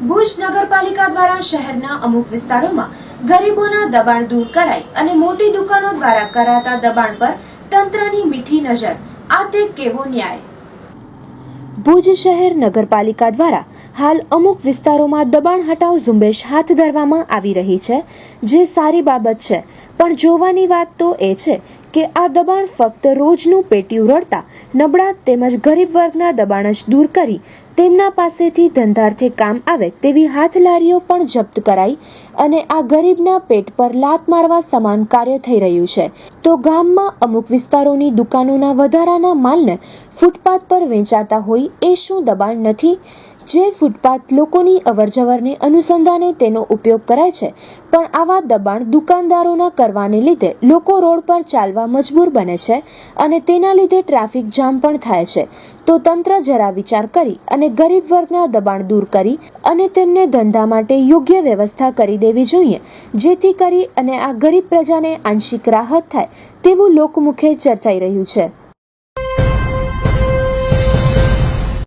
ભુજ નગરપાલિકા દ્વારા શહેરના અમુક વિસ્તારોમાં ગરીબોના દબાણ દૂર કરાય અને મોટી દુકાનો દ્વારા કરાતા દબાણ પર તંત્રની મીઠી નજર, આ તે કેવો ન્યાય? ભુજ શહેર નગરપાલિકા દ્વારા હાલ અમુક વિસ્તારોમાં દબાણ હટાવ ઝુંબેશ હાથ ધરવામાં આવી રહી છે, જે સારી બાબત છે, પણ જોવાની વાત તો એ છે કે આ દબાણ ફક્ત રોજનું પેટીયું રડતા નબળા તેમજ ગરીબ વર્ગના દબાણ જ દૂર કરી તેમના પાસેથી ધંધાર્થે કામ આવે તેવી હાથલારીઓ પણ જપ્ત કરાઈ અને આ ગરીબના પેટ પર લાત મારવા સમાન કાર્ય થઈ રહ્યું છે. તો ગામમાં અમુક વિસ્તારોની દુકાનોના વધારાના માલને ફૂટપાથ પર વેચાતા હોય એ શું દબાણ નથી? જે ફૂટપાથ લોકોની અવરજવરને અનુસંધાને તેનો ઉપયોગ કરાય છે, પણ આવા દબાણ દુકાનદારોના કરવાને લીધે લોકો રોડ પર ચાલવા મજબૂર બને છે અને તેના લીધે ટ્રાફિક જામ પણ થાય છે. તો તંત્ર જરા વિચાર કરી અને ગરીબ વર્ગના દબાણ દૂર કરી અને તેમને ધંધા માટે યોગ્ય વ્યવસ્થા કરી દેવી જોઈએ, જેથી કરી અને આ ગરીબ પ્રજાને આંશિક રાહત થાય તેવું લોકમુખે ચર્ચાઈ રહ્યું છે.